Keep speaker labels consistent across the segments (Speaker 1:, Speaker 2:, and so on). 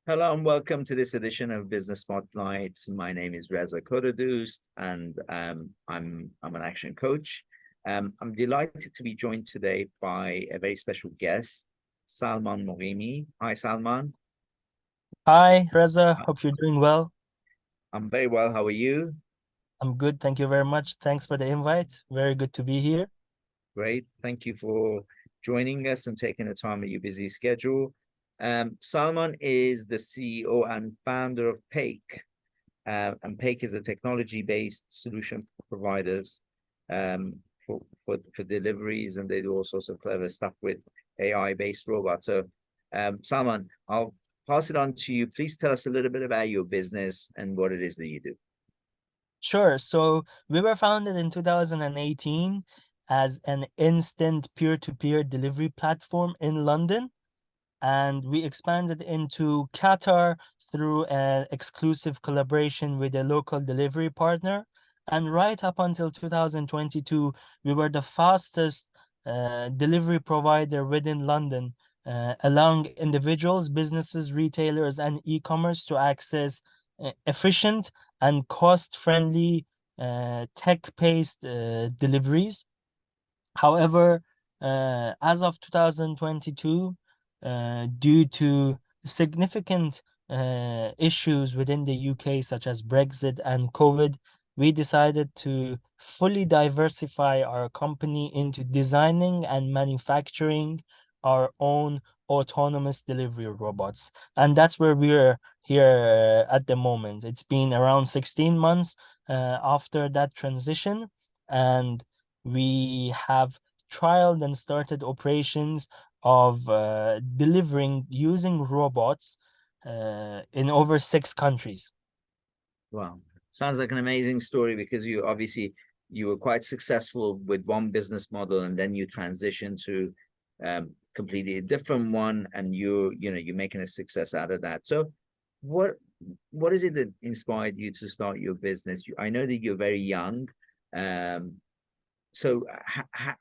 Speaker 1: Hello and welcome to this edition of Business Spotlight. My name is Reza Kodadust, and I'm an action coach. I'm delighted to be joined today by a very special guest, Salman Moghimi. Hi, Salman.
Speaker 2: Hi, Reza. Hope you're doing well.
Speaker 1: I'm very well. How are you?
Speaker 2: I'm good. Thank you very much. Thanks for the invite. Very good to be here.
Speaker 1: Great. Thank you for joining us and taking the time of your busy schedule. Salman is the CEO and founder of Peyk. And Peyk is a technology-based solution providers um, for deliveries, and they do all sorts of clever stuff with AI-based robots. So, Salman, I'll pass it on to you. Please tell us a little bit about your business and what it is that you do.
Speaker 2: Sure. So we were founded in 2018 as an instant peer-to-peer delivery platform in London, and we expanded into Qatar through an exclusive collaboration with a local delivery partner. And right up until 2022, we were the fastest delivery provider within London, allowing individuals, businesses, retailers, and e-commerce to access efficient and cost-friendly tech-based deliveries. However, as of 2022, due to significant issues within the UK, such as Brexit and COVID, we decided to fully diversify our company into designing and manufacturing our own autonomous delivery robots. And that's where we're here at the moment. It's been around 16 months after that transition, and we have trialed and started operations of delivering using robots in over 6 countries.
Speaker 1: Wow, sounds like an amazing story because you were quite successful with one business model, and then you transitioned to completely a different one, and you're making a success out of that. So, what what is it that inspired you to start your business? I know that you're very young. Um, so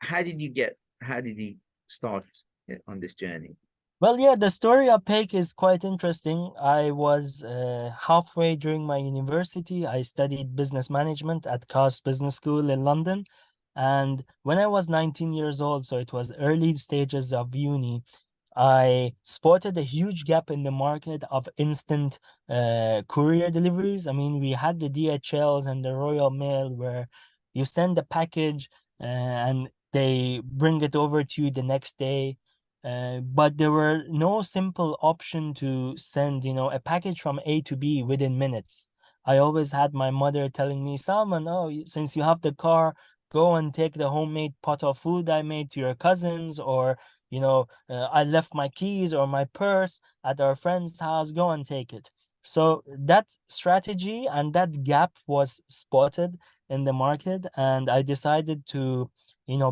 Speaker 1: how did you start on this journey?
Speaker 2: Well, yeah, the story of Peyk is quite interesting. I was halfway during my university. I studied business management at Cass Business School in London. And when I was 19 years old, so it was early stages of uni, I spotted a huge gap in the market of instant courier deliveries. I mean, we had the DHLs and the Royal Mail where you send the package and they bring it over to you the next day. But there were no simple option to send, a package from A to B within minutes. I always had my mother telling me, Salman, oh, since you have the car, go and take the homemade pot of food I made to your cousins, or I left my keys or my purse at our friend's house, go and take it. So that strategy and that gap was spotted in the market, and I decided to,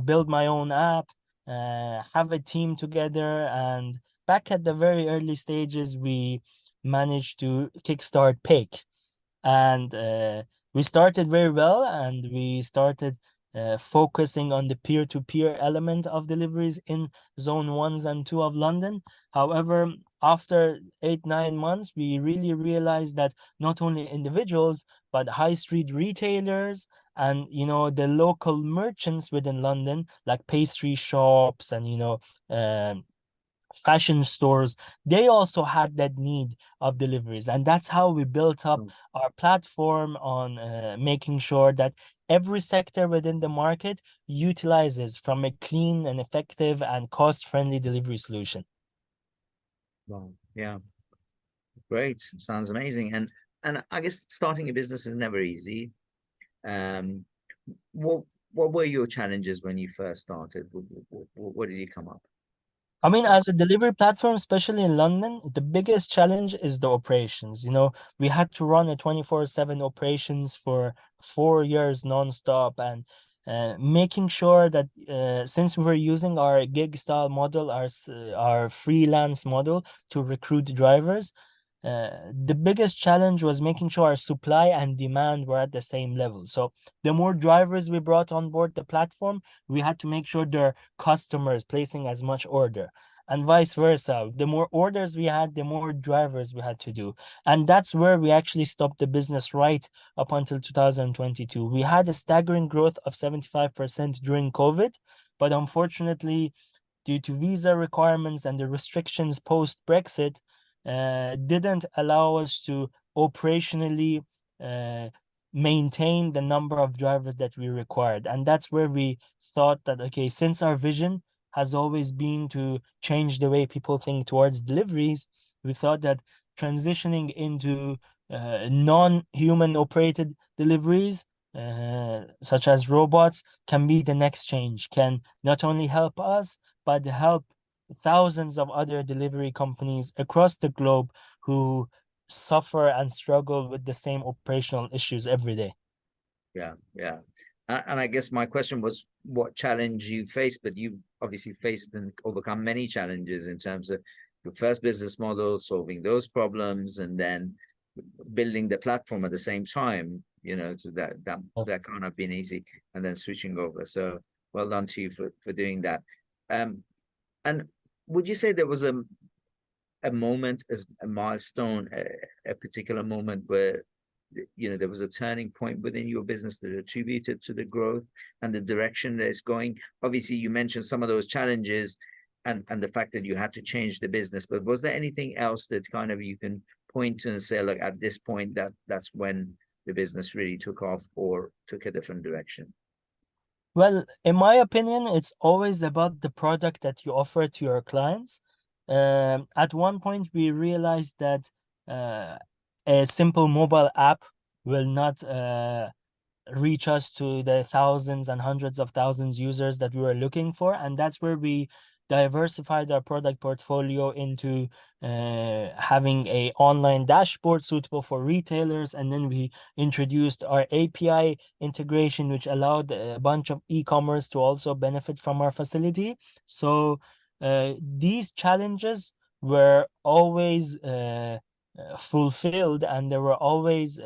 Speaker 2: build my own app, have a team together. And back at the very early stages, we managed to kickstart Payk. And we started very well, and we started focusing on the peer-to-peer element of deliveries in zone ones and two of London. However, after 8, 9 months, we really realized that not only individuals, but high street retailers and the local merchants within London, like pastry shops and fashion stores, they also had that need of deliveries. And that's how we built up
Speaker 1: Mm.
Speaker 2: our platform on making sure that every sector within the market utilizes from a clean and effective and cost-friendly delivery solution.
Speaker 1: Wow. Yeah, great. Sounds amazing. And I guess starting a business is never easy. Um, what what were your challenges when you first started? What did you come up?
Speaker 2: I mean, as a delivery platform, especially in London, the biggest challenge is the operations. We had to run a 24/7 operations for 4 years nonstop, and making sure that since we were using our gig style model, our freelance model to recruit drivers, the biggest challenge was making sure our supply and demand were at the same level. So the more drivers we brought on board the platform, we had to make sure their customers placing as much order. and vice versa. The more orders we had, the more drivers we had to do. And that's where we actually stopped the business right up until 2022. We had a staggering growth of 75% during COVID, but unfortunately, due to visa requirements and the restrictions post Brexit, didn't allow us to operationally uh, maintain the number of drivers that we required. And that's where we thought that, okay, since our vision has always been to change the way people think towards deliveries, we thought that transitioning into non-human operated deliveries, such as robots, can be the next change, can not only help us, but help thousands of other delivery companies across the globe who suffer and struggle with the same operational issues every day.
Speaker 1: Yeah, yeah. And I guess my question was what challenge you faced, but you obviously faced and overcome many challenges in terms of your first business model, solving those problems, and then building the platform at the same time. So that can't have been easy, and then switching over. So well done to you for doing that. And would you say there was a moment, as a milestone, a particular moment where there was a turning point within your business that attributed to the growth and the direction that it's going? Obviously, you mentioned some of those challenges and the fact that you had to change the business, but was there anything else that kind of you can point to and say, look, at this point, that's when the business really took off or took a different direction?
Speaker 2: Well, in my opinion, it's always about the product that you offer to your clients. At one point, we realized that a simple mobile app will not reach us to the thousands and hundreds of thousands users that we were looking for. And that's where we diversified our product portfolio into having a online dashboard suitable for retailers. And then we introduced our API integration, which allowed a bunch of e-commerce to also benefit from our facility. So these challenges were always fulfilled, and they were always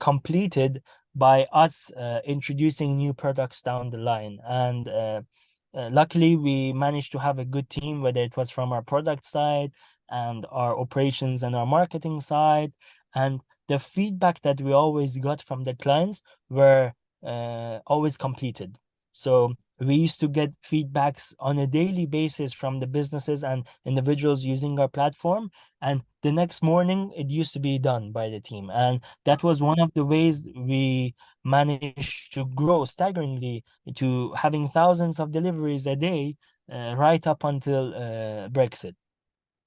Speaker 2: completed by us introducing new products down the line. And luckily, we managed to have a good team, whether it was from our product side and our operations and our marketing side. And the feedback that we always got from the clients were always completed. So we used to get feedbacks on a daily basis from the businesses and individuals using our platform. And the next morning, it used to be done by the team. And that was one of the ways we managed to grow staggeringly to having thousands of deliveries a day, right up until Brexit.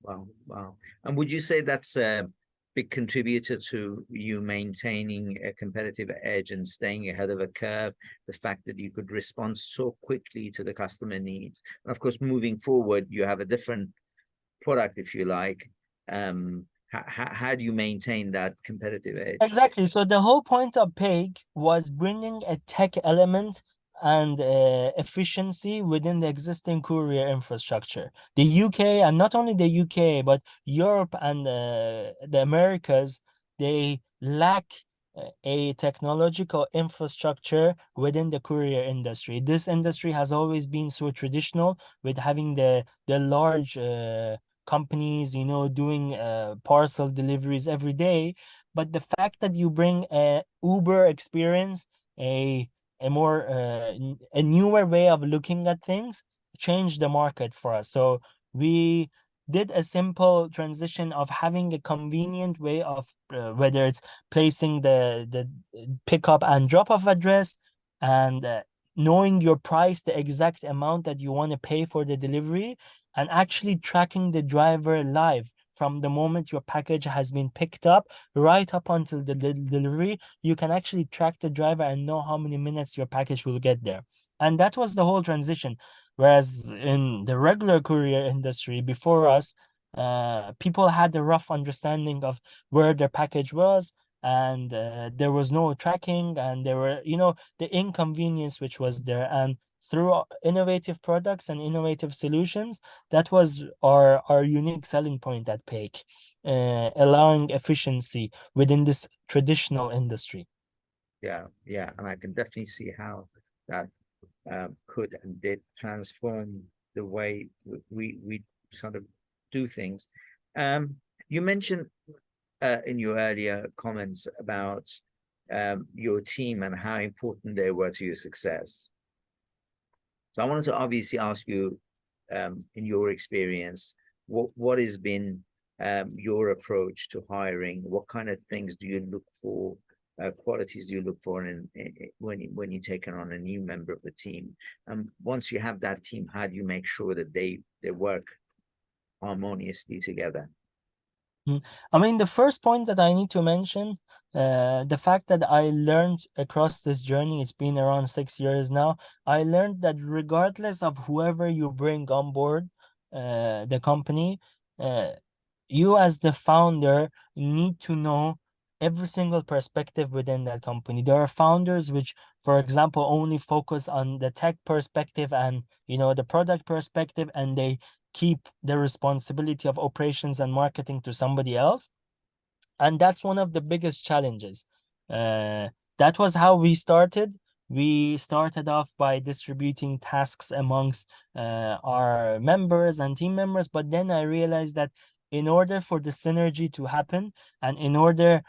Speaker 1: Wow, wow. And would you say that's a big contributor to you maintaining a competitive edge and staying ahead of a curve? The fact that you could respond so quickly to the customer needs. And of course, moving forward, you have a different product, if you like. How do you maintain that competitive edge?
Speaker 2: Exactly. So the whole point of Peg was bringing a tech element and efficiency within the existing courier infrastructure. The UK, and not only the UK, but Europe and the Americas, they lack a technological infrastructure within the courier industry. This industry has always been so traditional, with having the large companies, doing parcel deliveries every day. But the fact that you bring a Uber experience, a more a newer way of looking at things, changed the market for us. So we did a simple transition of having a convenient way of whether it's placing the pickup and drop off address, and knowing your price, the exact amount that you want to pay for the delivery, and actually tracking the driver live from the moment your package has been picked up right up until the delivery. You can actually track the driver and know how many minutes your package will get there. And that was the whole transition. Whereas in the regular courier industry before us, people had a rough understanding of where their package was, and there was no tracking, and there were, the inconvenience which was there. And through innovative products and innovative solutions, that was our unique selling point at Payk, allowing efficiency within this traditional industry.
Speaker 1: Yeah, yeah, and I can definitely see how that could and did transform the way we sort of do things. You mentioned in your earlier comments about your team and how important they were to your success. So I wanted to obviously ask you, in your experience, what has been your approach to hiring? What kind of things do you look for? Qualities do you look for when you take on a new member of the team? And once you have that team, how do you make sure that they work harmoniously together?
Speaker 2: I mean, the first point that I need to mention, the fact that I learned across this journey, it's been around 6 years now, I learned that regardless of whoever you bring on board the company, uh, you as the founder need to know every single perspective within that company. There are founders which, for example, only focus on the tech perspective and, you know, the product perspective, and they keep the responsibility of operations and marketing to somebody else. And that's one of the biggest challenges. That was how we started. We started off by distributing tasks amongst our members and team members, but then I realized that in order for the synergy to happen, and in order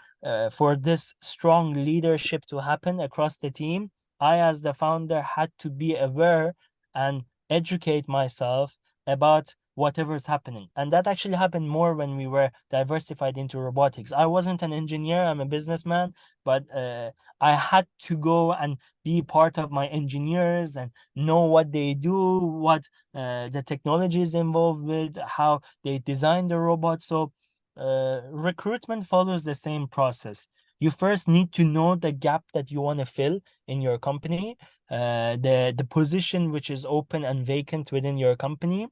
Speaker 2: for this strong leadership to happen across the team, I, as the founder, had to be aware and educate myself about whatever's happening. And that actually happened more when we were diversified into robotics. I wasn't an engineer, I'm a businessman, but I had to go and be part of my engineers and know what they do, what the technology is involved with, how they design the robot. So recruitment follows the same process. You first need to know the gap that you want to fill in your company, the position which is open and vacant within your company,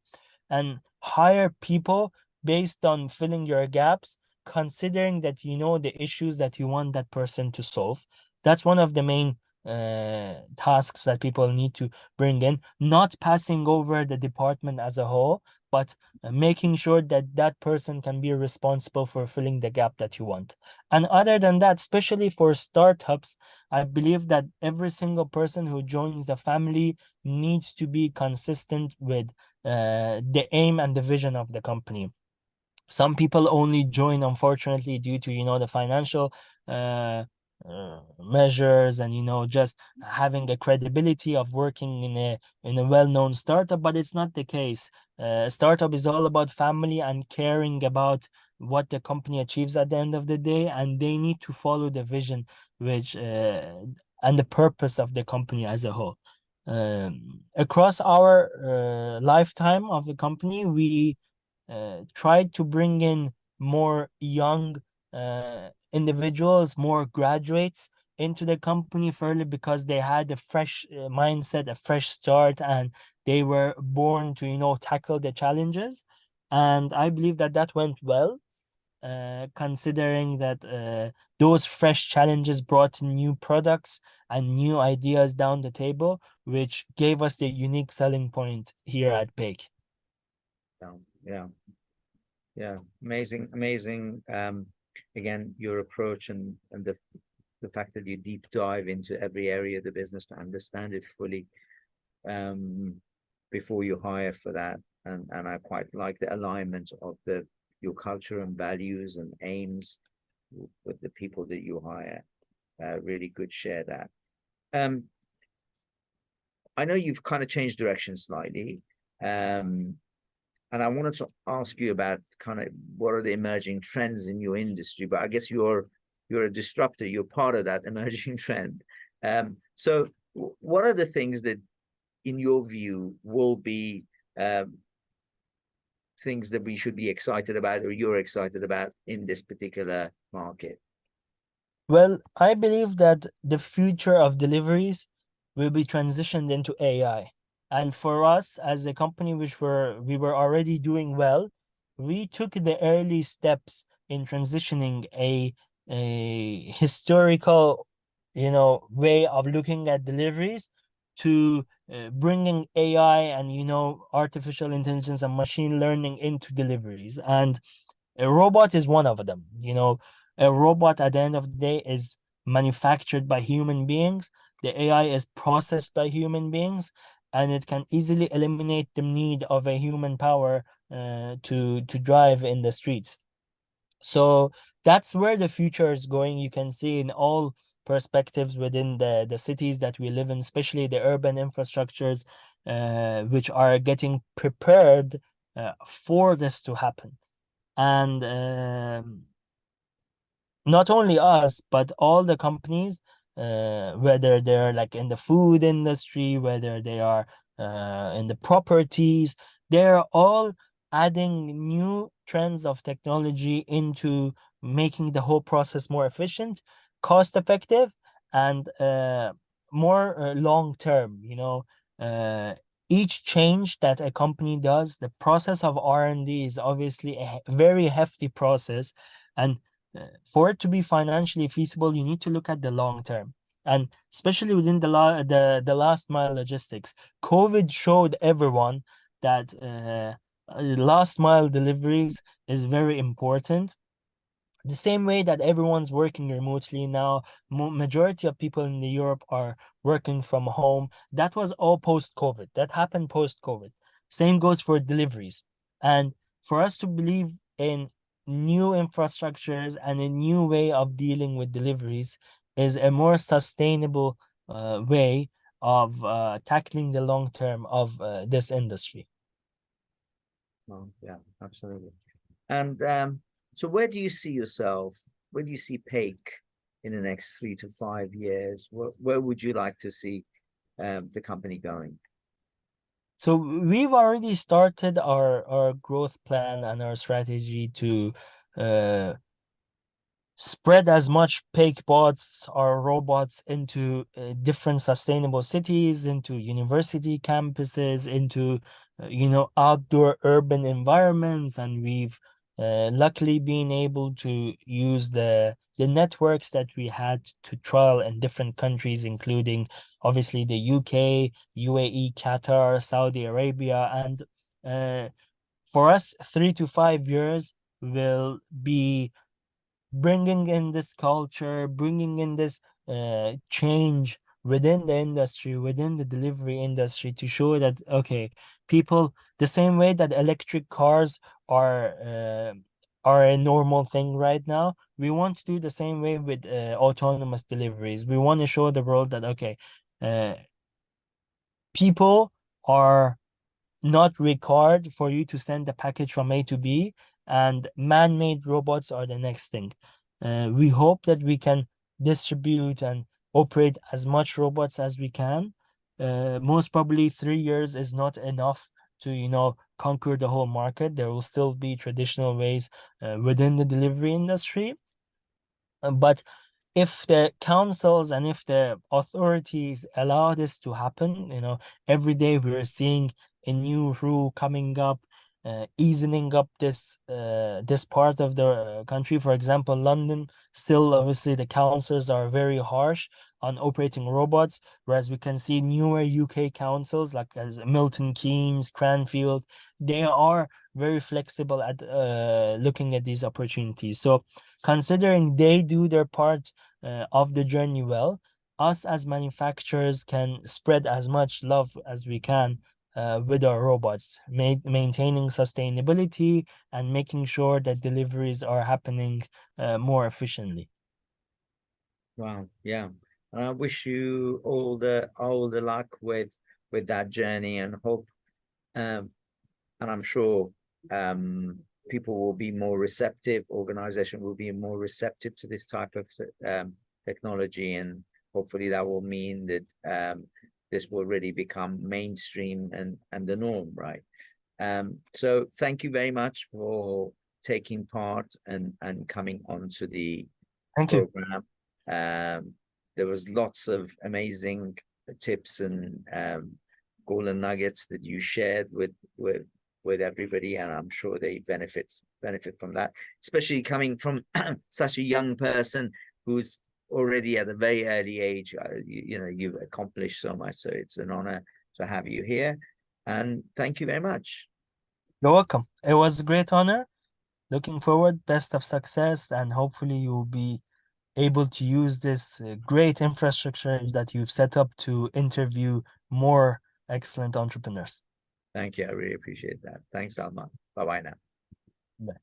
Speaker 2: and hire people based on filling your gaps, considering that you know the issues that you want that person to solve. That's one of the main tasks that people need to bring in, not passing over the department as a whole, but making sure that that person can be responsible for filling the gap that you want. And other than that, especially for startups, I believe that every single person who joins the family needs to be consistent with the aim and the vision of the company. Some people only join, unfortunately, due to, you know, the financial measures, and, you know, just having a credibility of working in a well-known startup. But it's not the case. Startup is all about family and caring about what the company achieves at the end of the day, and they need to follow the vision, which and the purpose of the company as a whole. Across our lifetime of the company, we tried to bring in more young individuals, more graduates into the company, fairly because they had a fresh mindset, a fresh start, and they were born to, you know, tackle the challenges. And I believe that that went well, considering that those fresh challenges brought new products and new ideas down the table, which gave us the unique selling point here at Peyk.
Speaker 1: Yeah, yeah, yeah. Amazing, amazing. Again, your approach and the fact that you deep dive into every area of the business to understand it fully before you hire for that. And I quite like the alignment of your culture and values and aims with the people that you hire. Really good share that. I know you've kind of changed direction slightly. And I wanted to ask you about kind of what are the emerging trends in your industry, but I guess you're a disruptor, you're part of that emerging trend. So what are the things that, in your view, will be things that we should be excited about, or you're excited about in this particular market?
Speaker 2: Well, I believe that the future of deliveries will be transitioned into AI. And for us as a company, which we were already doing well, we took the early steps in transitioning a historical, you know, way of looking at deliveries to bringing AI and, you know, artificial intelligence and machine learning into deliveries. And a robot is one of them. You know, a robot at the end of the day is manufactured by human beings. The AI is processed by human beings. and it can easily eliminate the need of a human power to drive in the streets. So that's where the future is going. You can see in all perspectives within the cities that we live in, especially the urban infrastructures, which are getting prepared for this to happen. And not only us, but all the companies, whether they're like in the food industry, whether they are in the properties, they're all adding new trends of technology into making the whole process more efficient, cost effective, and more long term. Each change that a company does, the process of R&D is obviously a very hefty process, and for it to be financially feasible, you need to look at the long term. And especially within the last mile logistics, COVID showed everyone that last mile deliveries is very important. The same way that everyone's working remotely now, majority of people in the Europe are working from home. That was all post-COVID. That happened post-COVID. Same goes for deliveries. And for us to believe in new infrastructures and a new way of dealing with deliveries is a more sustainable way of tackling the long term of this industry.
Speaker 1: Oh, yeah, absolutely. And so where do you see yourself? Where do you see Peyk in the next 3 to 5 years? Where would you like to see the company going?
Speaker 2: So we've already started our growth plan and our strategy to uh, spread as much Peyk bots or robots into different sustainable cities, into university campuses, into outdoor urban environments, and we've luckily been able to use the networks that we had to trial in different countries, including obviously the UK, UAE, Qatar, Saudi Arabia, and for us, 3 to 5 years will be bringing in this culture, bringing in this change within the industry, within the delivery industry, to show that, okay, people, the same way that electric cars are a normal thing right now, we want to do the same way with autonomous deliveries. We want to show the world that, okay, uh, people are not required for you to send the package from A to B, and man-made robots are the next thing. We hope that we can distribute and operate as much robots as we can. Most probably 3 years is not enough to, conquer the whole market. There will still be traditional ways within the delivery industry. But if the councils and if the authorities allow this to happen, every day we're seeing a new rule coming up, easing up this part of the country. For example, London, still obviously the councils are very harsh on operating robots, whereas we can see newer UK councils like as Milton Keynes, Cranfield, they are very flexible at looking at these opportunities. So considering they do their part of the journey well, us as manufacturers can spread as much love as we can with our robots, maintaining sustainability and making sure that deliveries are happening more efficiently.
Speaker 1: Wow, yeah. And I wish you all the luck with that journey, and hope and I'm sure people will be more receptive, organization will be more receptive to this type of technology, and hopefully that will mean that this will really become mainstream and the norm, right? So thank you very much for taking part and coming onto the
Speaker 2: Thank you.
Speaker 1: program. There was lots of amazing tips and golden nuggets that you shared with everybody, and I'm sure they benefit from that, especially coming from such a young person who's already at a very early age. You've accomplished so much, so it's an honor to have you here, and thank you very much.
Speaker 2: You're welcome. It was a great honor. Looking forward, best of success, and hopefully you'll be able to use this great infrastructure that you've set up to interview more excellent entrepreneurs.
Speaker 1: Thank you. I really appreciate that. Thanks, Salman. Bye-bye now.
Speaker 2: Bye.